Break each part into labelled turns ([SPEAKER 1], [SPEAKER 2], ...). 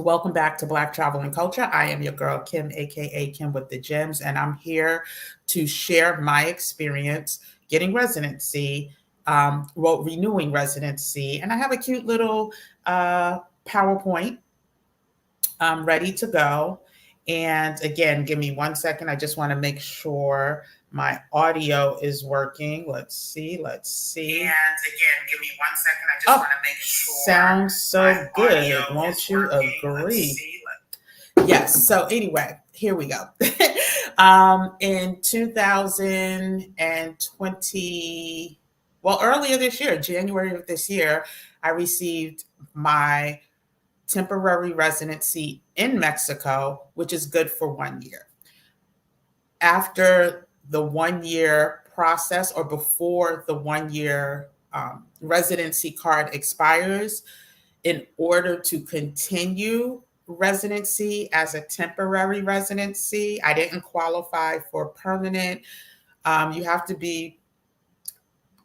[SPEAKER 1] Welcome back to Black Travel and Culture. I am your girl, Kim, aka Kim with the Gems, and I'm here to share my experience getting residency, renewing residency. And I have a cute little PowerPoint ready to go. And again, give me 1 second. I just want to make sure my audio is working. Let's see. And again, give me 1 second. I just want to make sure. Sounds so good. Won't you agree? Yes. So anyway, here we go. In 2020, earlier this year, January of this year, I received my temporary residency in Mexico, which is good for 1 year. After the 1 year process, or before the 1 year residency card expires, in order to continue residency as a temporary residency, I didn't qualify for permanent. You have to be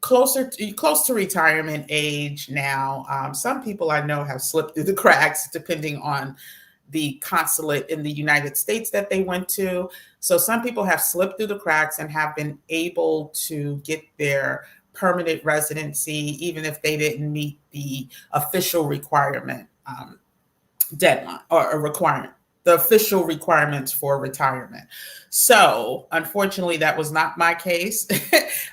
[SPEAKER 1] close to retirement age now. Some people I know have slipped through the cracks depending on the consulate in the United States that they went to. So some people have slipped through the cracks and have been able to get their permanent residency, even if they didn't meet the official requirement deadline or a requirement, the official requirements for retirement. So unfortunately, that was not my case.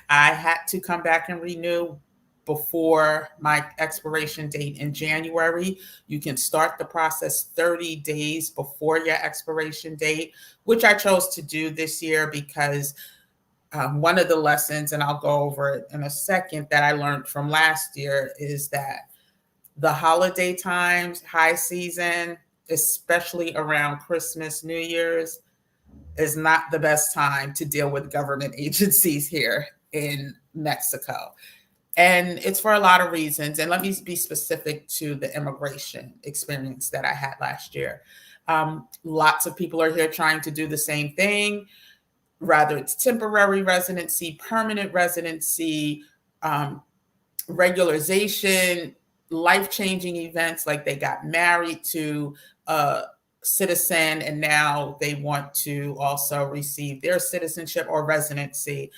[SPEAKER 1] I had to come back and renew before my expiration date in January. You can start the process 30 days before your expiration date, which I chose to do this year because one of the lessons, and I'll go over it in a second, that I learned from last year is that the holiday times, high season, especially around Christmas, New Year's, is not the best time to deal with government agencies here in Mexico. And it's for a lot of reasons. And let me be specific to the immigration experience that I had last year. Lots of people are here trying to do the same thing, whether it's temporary residency, permanent residency, regularization, life-changing events, like they got married to a citizen and now they want to also receive their citizenship or residency.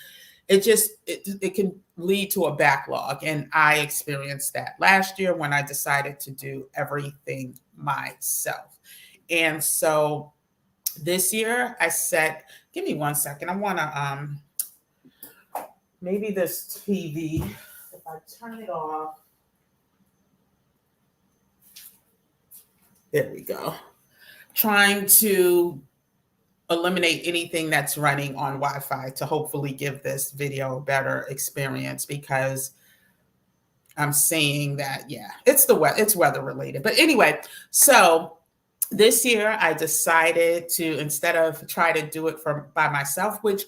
[SPEAKER 1] It can lead to a backlog. And I experienced that last year when I decided to do everything myself. And so this year I said, give me 1 second. I want to, maybe this TV, if I turn it off. There we go. Trying to eliminate anything that's running on Wi-Fi to hopefully give this video a better experience, because I'm seeing that, it's weather related. But anyway, so this year I decided to, instead of try to do it by myself, which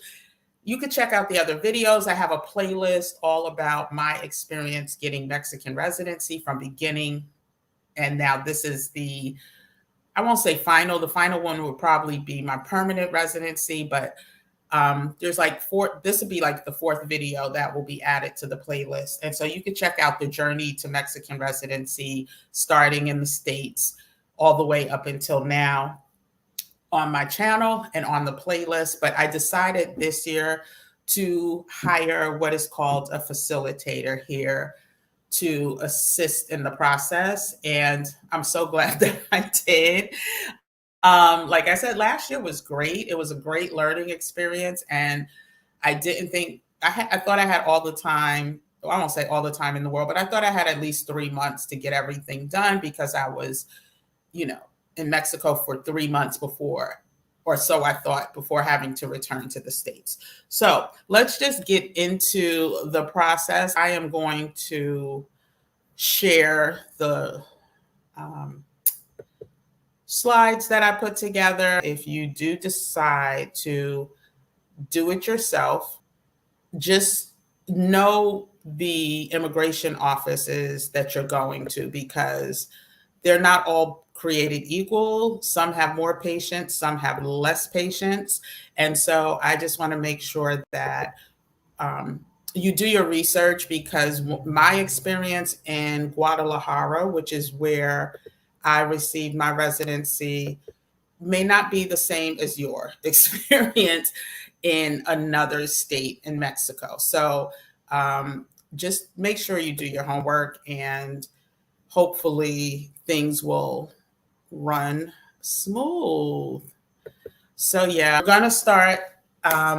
[SPEAKER 1] you could check out the other videos. I have a playlist all about my experience getting Mexican residency from beginning. And now this is I won't say final. The final one would probably be my permanent residency, but there's like this would be like the fourth video that will be added to the playlist. And so you can check out the journey to Mexican residency, starting in the States all the way up until now, on my channel and on the playlist. But I decided this year to hire what is called a facilitator here to assist in the process. And I'm so glad that I did. Like I said, last year was great. It was a great learning experience. And I didn't think, I thought I had all the time. Well, I won't say all the time in the world, but I thought I had at least 3 months to get everything done, because I was, in Mexico for 3 months before, or so I thought, before having to return to the States. So let's just get into the process. I am going to share the slides that I put together. If you do decide to do it yourself, just know the immigration offices that you're going to, because they're not all created equal. Some have more patience, some have less patience. And so I just want to make sure that you do your research, because my experience in Guadalajara, which is where I received my residency may not be the same as your experience in another state in Mexico. So just make sure you do your homework, and hopefully things will run smooth. So yeah, we're gonna start.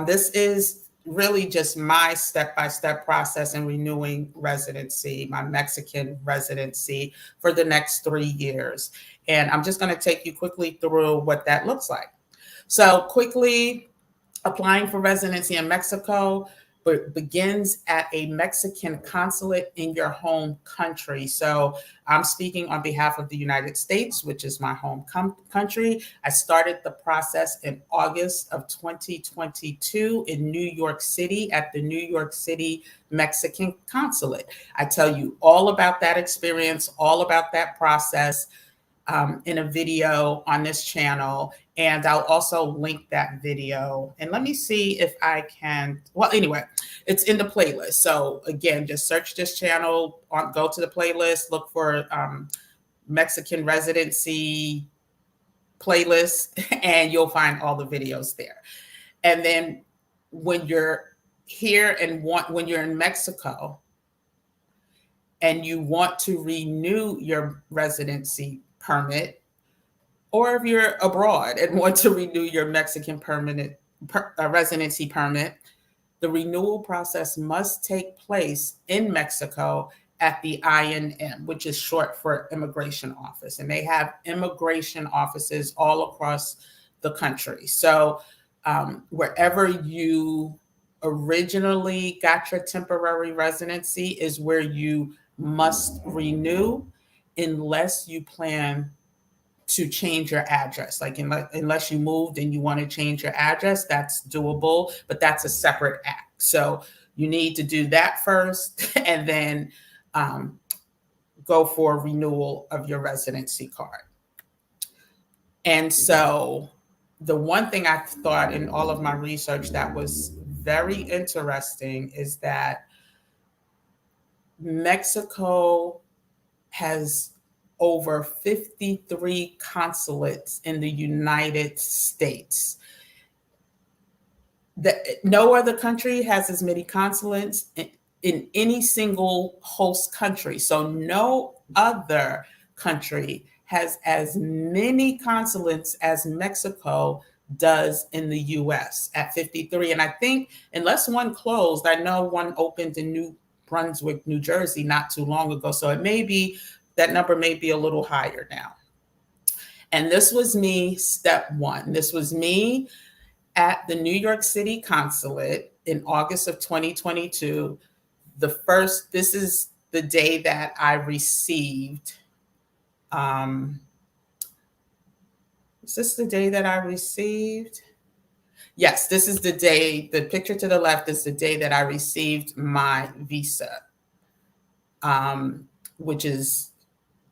[SPEAKER 1] This is really just my step-by-step process in renewing residency, my Mexican residency for the next 3 years. And I'm just gonna take you quickly through what that looks like. So quickly, applying for residency in Mexico begins at a Mexican consulate in your home country. So I'm speaking on behalf of the United States, which is my home country. I started the process in August of 2022 in New York City at the New York City Mexican consulate. I tell you all about that experience, all about that process in a video on this channel. And I'll also link that video. And let me see if I can, well, anyway, it's in the playlist. So again, just search this channel, go to the playlist, look for Mexican residency playlist, and you'll find all the videos there. And then when you're here and when you're in Mexico and you want to renew your residency permit, or if you're abroad and want to renew your Mexican residency permit, the renewal process must take place in Mexico at the INM, which is short for Immigration Office. And they have immigration offices all across the country. So wherever you originally got your temporary residency is where you must renew, unless you plan to change your address. Like unless you moved and you want to change your address, that's doable, but that's a separate act. So you need to do that first and then go for renewal of your residency card. And so the one thing I thought in all of my research that was very interesting is that Mexico has over 53 consulates in the United States. No other country has as many consulates in any single host country. So no other country has as many consulates as Mexico does in the US at 53. And I think unless one closed, I know one opened in New Brunswick, New Jersey not too long ago. So it may be that number may be a little higher now. And this was me, step one. This was me at the New York City consulate in August of 2022. This is the day that I received, is this the day that I received? Yes, this is the day, the picture to the left is the day that I received my visa, which is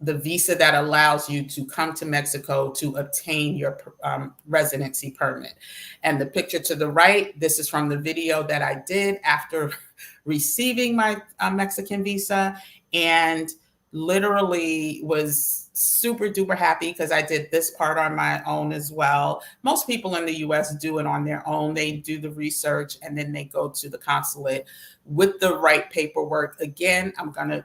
[SPEAKER 1] the visa that allows you to come to Mexico to obtain your residency permit. And the picture to the right, this is from the video that I did after receiving my Mexican visa, and literally was super duper happy because I did this part on my own as well. Most people in the US do it on their own. They do the research and then they go to the consulate with the right paperwork. Again, I'm going to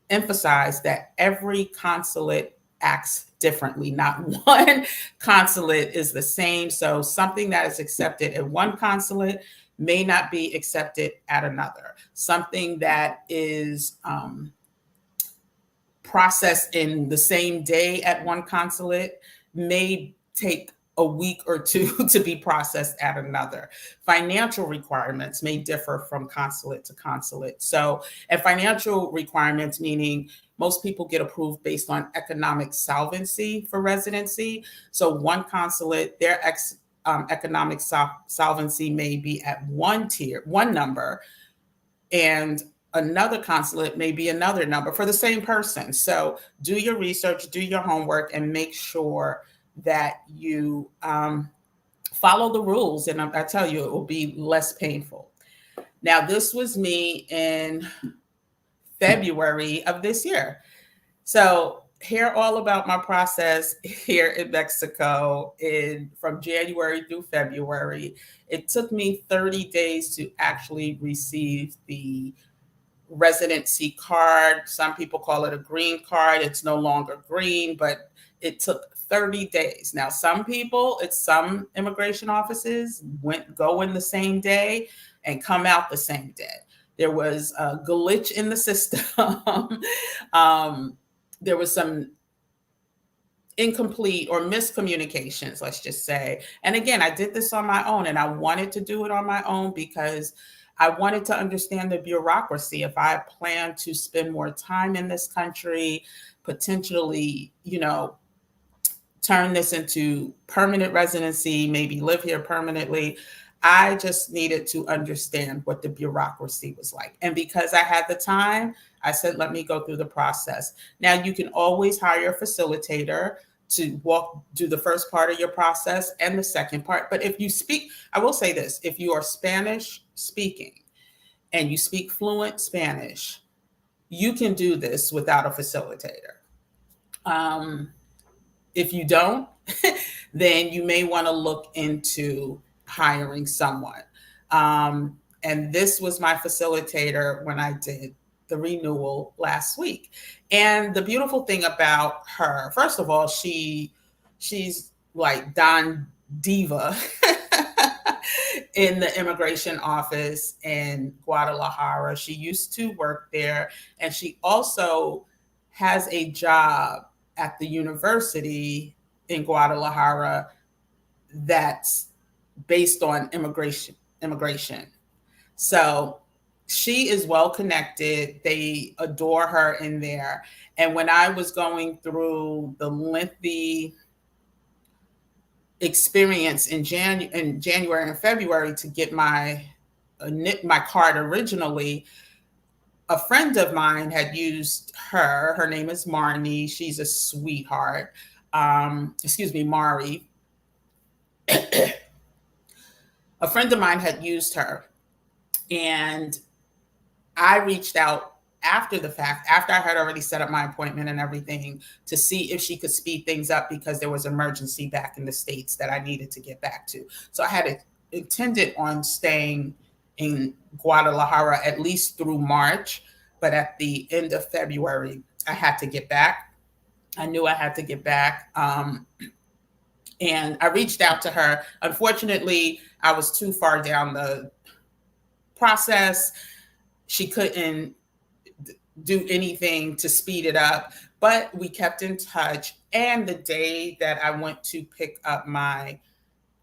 [SPEAKER 1] emphasize that every consulate acts differently. Not one consulate is the same. So something that is accepted at one consulate may not be accepted at another. Something that is processed in the same day at one consulate may take a week or two to be processed at another. Financial requirements may differ from consulate to consulate. So, and financial requirements meaning most people get approved based on economic solvency for residency. So one consulate, their economic solvency may be at one tier, one number, and another consulate may be another number for the same person. So do your research, do your homework, and make sure that you follow the rules. And I tell you, it will be less painful. Now, this was me in February of this year. So hear all about my process here in Mexico from January through February. It took me 30 days to actually receive the residency card. Some people call it a green card. It's no longer green, but it took 30 days. Now, some immigration offices go in the same day and come out the same day. There was a glitch in the system. There was some incomplete or miscommunications, let's just say. And again, I did this on my own, and I wanted to do it on my own because I wanted to understand the bureaucracy. If I plan to spend more time in this country, potentially, turn this into permanent residency, maybe live here permanently, I just needed to understand what the bureaucracy was like. And because I had the time, I said, let me go through the process. Now, you can always hire a facilitator to do the first part of your process and the second part. But if you speak, I will say this, if you are Spanish speaking and you speak fluent Spanish, you can do this without a facilitator. If you don't, then you may want to look into hiring someone. And this was my facilitator when I did the renewal last week. And the beautiful thing about her, first of all, she's like Don Diva in the immigration office in Guadalajara. She used to work there, and she also has a job at the university in Guadalajara that's based on immigration. So she is well connected. They adore her in there. And when I was going through the lengthy experience in January and February to get my card originally, a friend of mine had used her. Her name is Marnie. She's a sweetheart. Mari. A friend of mine had used her. And I reached out after the fact, after I had already set up my appointment and everything, to see if she could speed things up because there was emergency back in the States that I needed to get back to. So I had intended on staying in Guadalajara at least through March, but at the end of February, I had to get back. I knew I had to get back. And I reached out to her. Unfortunately, I was too far down the process. She couldn't do anything to speed it up, but we kept in touch. And the day that I went to pick up my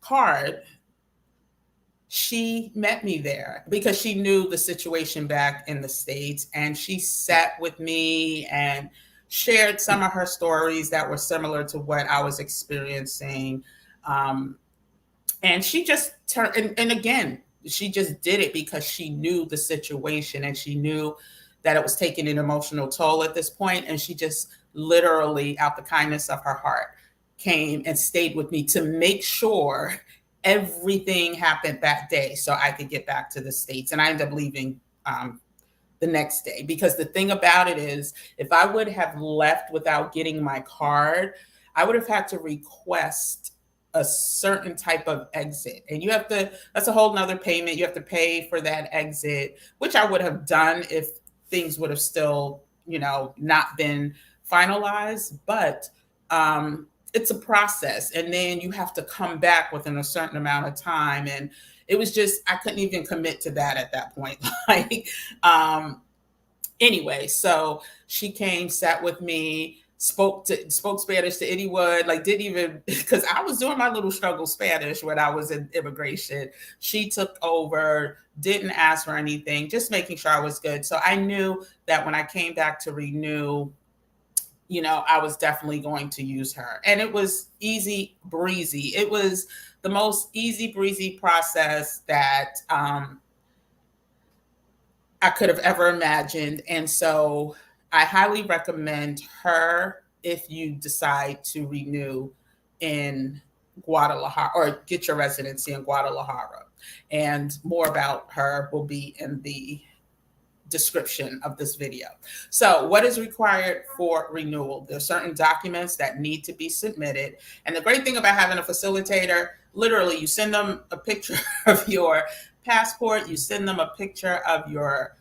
[SPEAKER 1] card, she met me there because she knew the situation back in the States, and she sat with me and shared some of her stories that were similar to what I was experiencing. And she just turned, and again, she just did it because she knew the situation and she knew that it was taking an emotional toll at this point. And she just literally, out the kindness of her heart, came and stayed with me to make sure everything happened that day so I could get back to the States. And I ended up leaving the next day, because the thing about it is, if I would have left without getting my card, I would have had to request a certain type of exit. And that's a whole nother payment. You have to pay for that exit, which I would have done if things would have still, not been finalized. But it's a process. And then you have to come back within a certain amount of time. And it was just, I couldn't even commit to that at that point. Anyway, so she came, sat with me, spoke Spanish to anyone, didn't even, because I was doing my little struggle Spanish when I was in immigration. She took over, didn't ask for anything, just making sure I was good. So I knew that when I came back to renew, I was definitely going to use her. And it was easy breezy. It was the most easy breezy process that I could have ever imagined. And so I highly recommend her if you decide to renew in Guadalajara or get your residency in Guadalajara. And more about her will be in the description of this video. So what is required for renewal? There are certain documents that need to be submitted. And the great thing about having a facilitator, literally you send them a picture of your passport, you send them a picture of your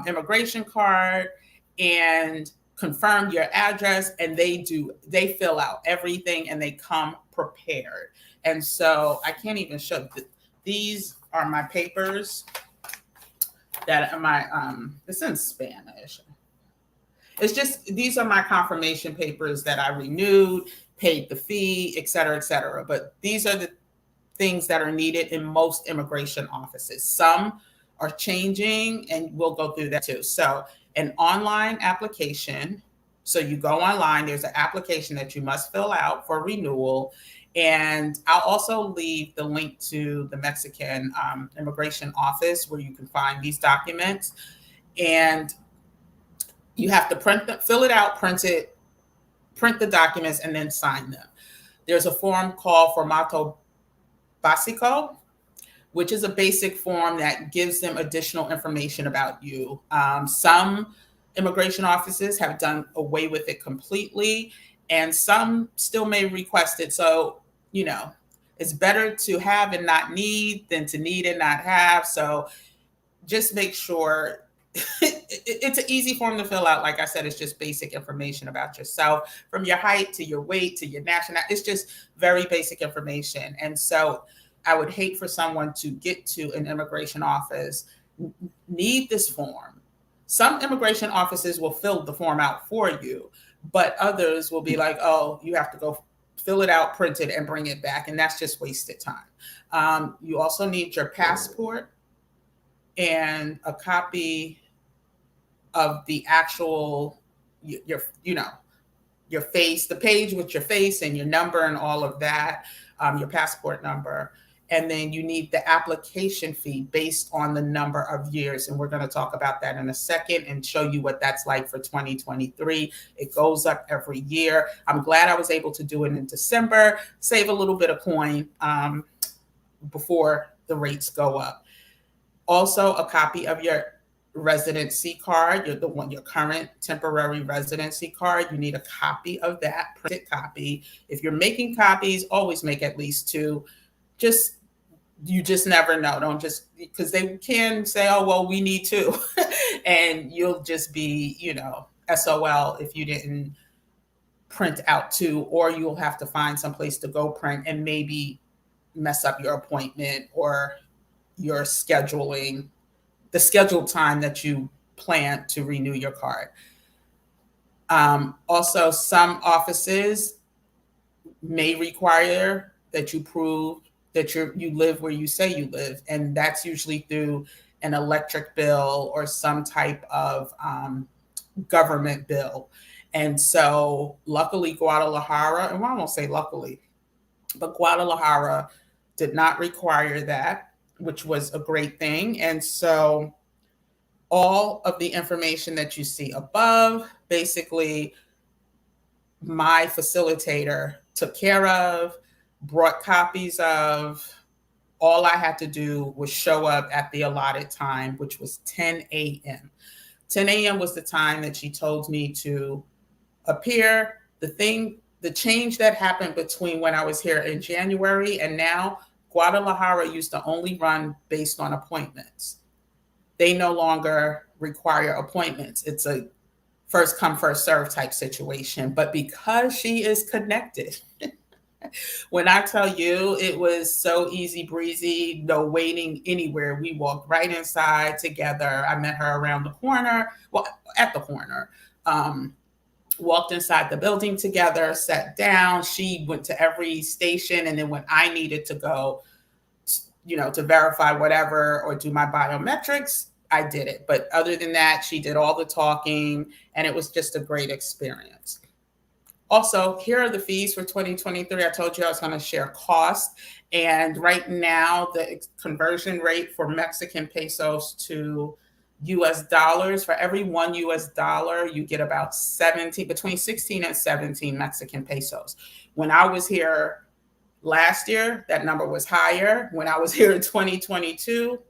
[SPEAKER 1] immigration card, and confirm your address, and they fill out everything and they come prepared. And so I can't even show, these are my papers that are my, it's in Spanish. It's just, these are my confirmation papers that I renewed, paid the fee, et cetera, et cetera. But these are the things that are needed in most immigration offices. Some are changing, and we'll go through that too. So an online application. So you go online, there's an application that you must fill out for renewal. And I'll also leave the link to the Mexican immigration office where you can find these documents. And you have to fill it out, print the documents, and then sign them. There's a form called Formato Básico, which is a basic form that gives them additional information about you. Some immigration offices have done away with it completely, and some still may request it. So, it's better to have and not need than to need and not have. So just make sure it's an easy form to fill out. Like I said, it's just basic information about yourself, from your height to your weight to your nationality. It's just very basic information. And so I would hate for someone to get to an immigration office, need this form. Some immigration offices will fill the form out for you, but others will be like, oh, you have to go fill it out, print it, and bring it back. And that's just wasted time. You also need your passport and a copy of the actual, your face, the page with your face and your number and all of that, your passport number. And then you need the application fee based on the number of years. And we're going to talk about that in a second and show you what that's like for 2023. It goes up every year. I'm glad I was able to do it in December, save a little bit of coin before the rates go up. Also, a copy of your residency card, your current temporary residency card. You need a copy of that, printed copy. If you're making copies, always make at least two. You just never know. Don't just, because they can say, oh, well, we need two. And you'll just be, SOL if you didn't print out two, or you'll have to find someplace to go print and maybe mess up your appointment or your scheduling, the scheduled time that you plan to renew your card. Also, some offices may require that you prove that you live where you say you live. And that's usually through an electric bill or some type of government bill. And so luckily Guadalajara, and I won't say luckily, but Guadalajara did not require that, which was a great thing. And so all of the information that you see above, basically my facilitator took care of, brought copies of. All I had to do was show up at the allotted time, which was 10 a.m. 10 a.m. was the time that she told me to appear. The change that happened between when I was here in January and now, Guadalajara used to only run based on appointments. They no longer require appointments. It's a first come, first serve type situation. But because she is connected, when I tell you it was so easy breezy, no waiting anywhere. We walked right inside together. I met her around the corner, at the corner. Walked inside the building together, sat down. She went to every station. And then when I needed to go, to verify whatever or do my biometrics, I did it. But other than that, she did all the talking, and it was just a great experience. Also, here are the fees for 2023. I told you I was going to share cost. And right now, the conversion rate for Mexican pesos to US dollars, for every $1 US, you get about between 16 and 17 Mexican pesos. When I was here last year, that number was higher. When I was here in 2022,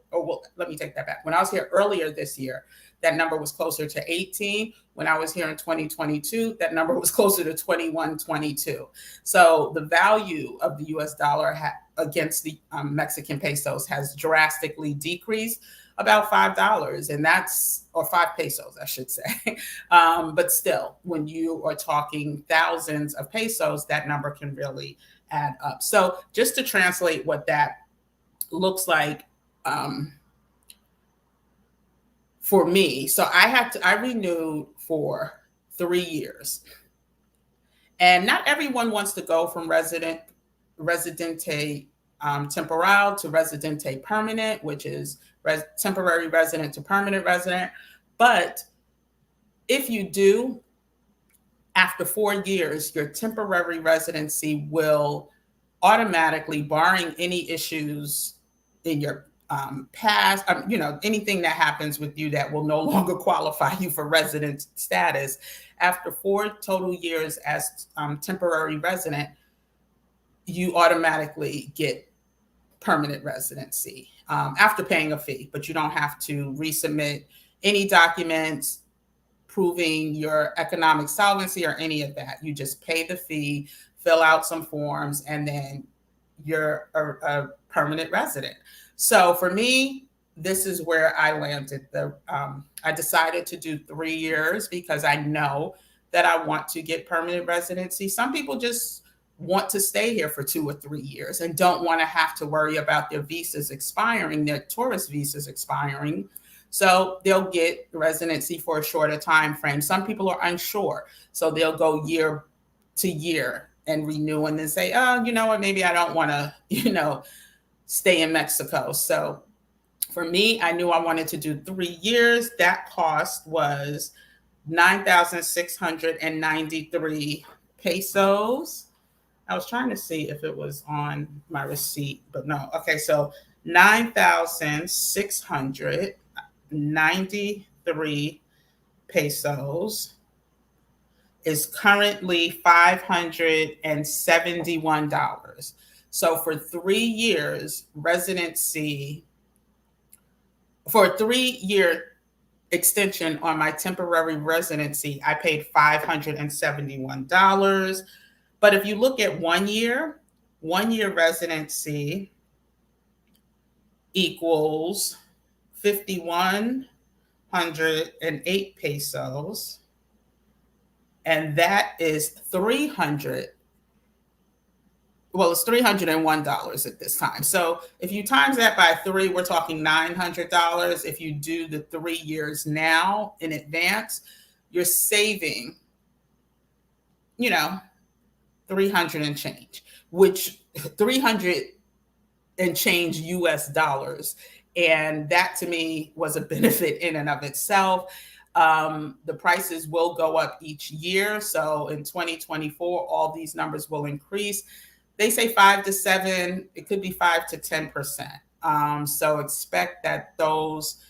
[SPEAKER 1] let me take that back. When I was here earlier this year, that number was closer to 18. When I was here in 2022, that number was closer to 21, 22. So the value of the US dollar against the Mexican pesos has drastically decreased, about $5, and that's, or 5 pesos, I should say. But still, when you are talking thousands of pesos, that number can really add up. So just to translate what that looks like for me, so I renewed for 3 years. And not everyone wants to go from residente temporal to residente permanent, which is temporary resident to permanent resident. But if you do, after 4 years, your temporary residency will automatically, barring any issues in your past, anything that happens with you that will no longer qualify you for resident status, after 4 total years as temporary resident, you automatically get permanent residency after paying a fee, but you don't have to resubmit any documents proving your economic solvency or any of that. You just pay the fee, fill out some forms, and then you're a permanent resident. So for me, this is where I landed. I decided to do 3 years because I know that I want to get permanent residency. Some people just want to stay here for 2 or 3 years and don't want to have to worry about their visas expiring, their tourist visas expiring. So they'll get residency for a shorter time frame. Some people are unsure, so they'll go year to year and renew and then say, oh, you know what, maybe I don't want to, stay in Mexico. So for me, I knew I wanted to do 3 years. That cost was 9,693 pesos. I was trying to see if it was on my receipt, but no. Okay, so 9,693 pesos is currently $571. So for 3 years residency, for a 3-year extension on my temporary residency, I paid $571. But if you look at 1 year, 1 year residency equals 5,108 pesos. And that is it's $301 at this time. So if you times that by 3, we're talking $900. If you do the 3 years now in advance, you're saving, 300 and change, which 300 and change US dollars. And that to me was a benefit in and of itself. The prices will go up each year. So in 2024, all these numbers will increase. They say 5 to 7, it could be 5 to 10%. So expect that those,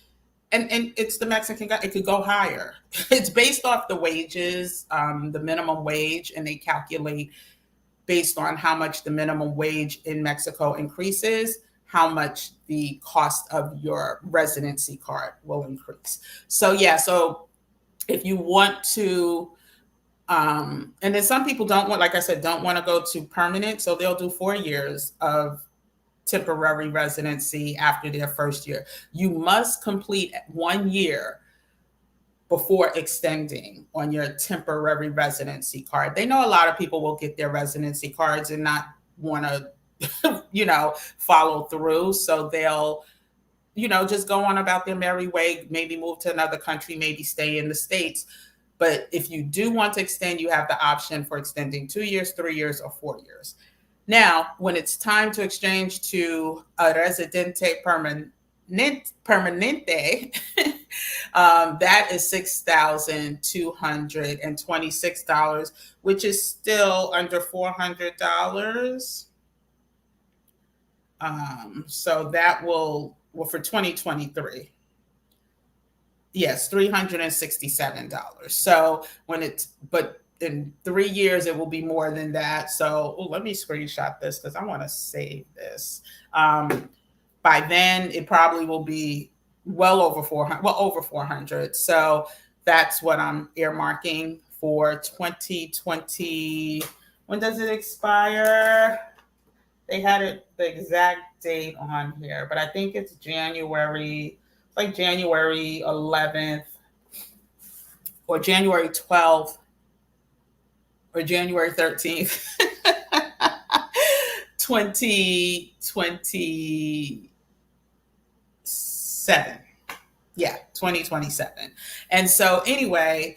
[SPEAKER 1] and it's the Mexican guy, it could go higher. It's based off the wages, the minimum wage, and they calculate based on how much the minimum wage in Mexico increases, how much the cost of your residency card will increase. So yeah, so if you want to, and then some people don't want, like I said, don't want to go to permanent, so they'll do 4 years of temporary residency after their first year. You must complete 1 year before extending on your temporary residency card. They know a lot of people will get their residency cards and not want to, follow through. So they'll, just go on about their merry way, maybe move to another country, maybe stay in the States. But if you do want to extend, you have the option for extending 2 years, 3 years, or 4 years. Now, when it's time to exchange to a residente permanente, that is $6,226, which is still under $400. So that will, for 2023, yes, $367. So but in 3 years, it will be more than that. So let me screenshot this because I want to save this. By then, it probably will be over 400. So that's what I'm earmarking for 2020. When does it expire? They had it the exact date on here, but I think it's January, like January 11th or January 12th or January 13th, 2027. Yeah, 2027. And so, anyway,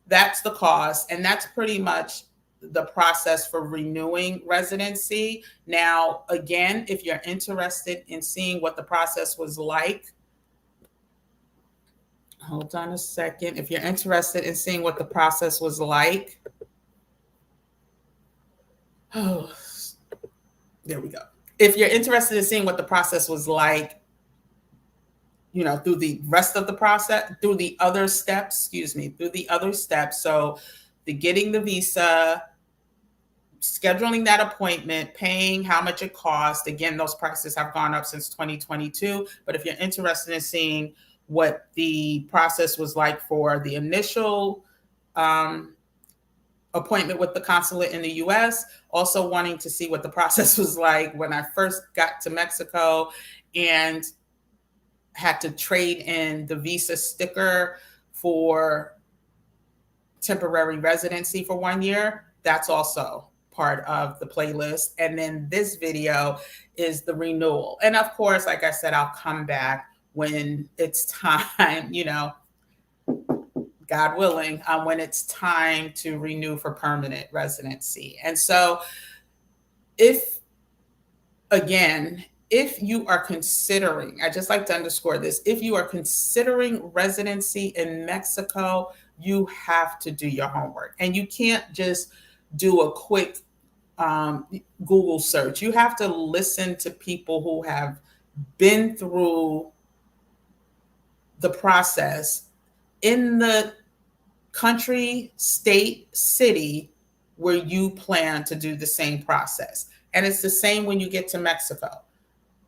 [SPEAKER 1] that's the cost. And that's pretty much the process for renewing residency. Now, again, if you're interested in seeing what the process was like, hold on a second. If you're interested in seeing what the process was like, oh, there we go. If you're interested in seeing what the process was like, through the rest of the process, through the other steps, through the other steps. So the getting the visa, scheduling that appointment, paying how much it costs. Again, those prices have gone up since 2022. But if you're interested in seeing what the process was like for the initial appointment with the consulate in the US, also wanting to see what the process was like when I first got to Mexico and had to trade in the visa sticker for temporary residency for 1 year, that's also part of the playlist. And then this video is the renewal. And of course, like I said, I'll come back when it's time, God willing, when it's time to renew for permanent residency. And so if you are considering, I just like to underscore this, if you are considering residency in Mexico, you have to do your homework. And you can't just do a quick Google search. You have to listen to people who have been through the process in the country, state, city where you plan to do the same process. And it's the same when you get to Mexico.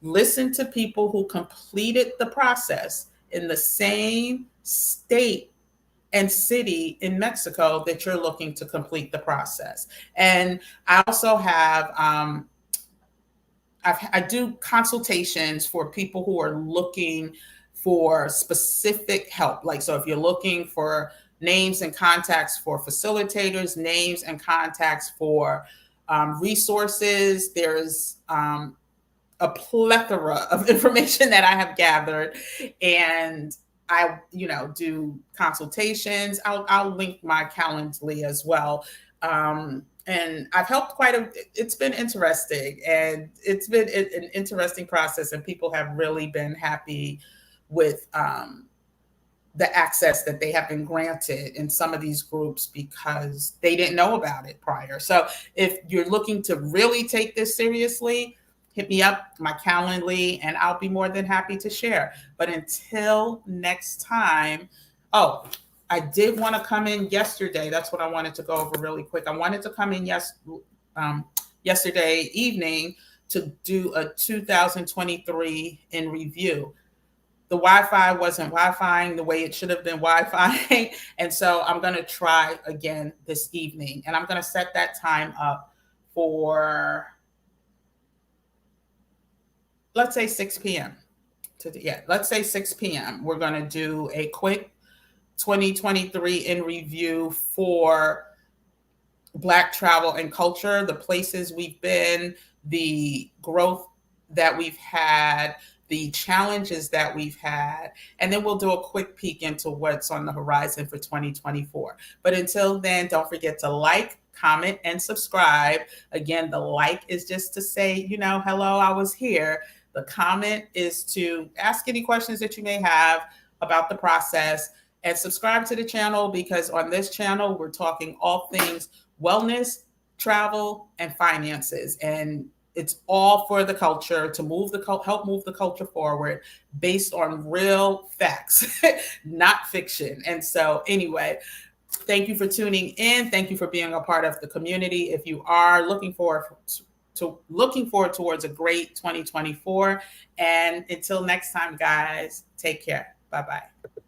[SPEAKER 1] Listen to people who completed the process in the same state and city in Mexico that you're looking to complete the process. And I also have, I do consultations for people who are looking for specific help. Like, so if you're looking for names and contacts for facilitators, names and contacts for resources, there's a plethora of information that I have gathered, and I, do consultations. I'll link my Calendly as well. And I've helped it's been interesting, and it's been an interesting process, and people have really been happy with the access that they have been granted in some of these groups because they didn't know about it prior. So if you're looking to really take this seriously, hit me up, my Calendly, and I'll be more than happy to share. But until next time, I did want to come in yesterday. That's what I wanted to go over really quick. I wanted to come in yesterday evening to do a 2023 in review. The Wi-Fi wasn't Wi-Fiing the way it should have been Wi-Fiing. And so I'm going to try again this evening. And I'm going to set that time up for, let's say 6 p.m. Let's say 6 p.m. We're going to do a quick 2023 in review for Black travel and culture, the places we've been, the growth that we've had, the challenges that we've had, and then we'll do a quick peek into what's on the horizon for 2024. But until then, don't forget to like, comment, and subscribe. Again, the like is just to say, hello, I was here. The comment is to ask any questions that you may have about the process, and subscribe to the channel, because on this channel, we're talking all things wellness, travel, and finances. And it's all for the culture, to help move the culture forward based on real facts, not fiction. And so anyway, thank you for tuning in. Thank you for being a part of the community. If you are looking for looking forward towards a great 2024. And until next time, guys, take care. Bye-bye.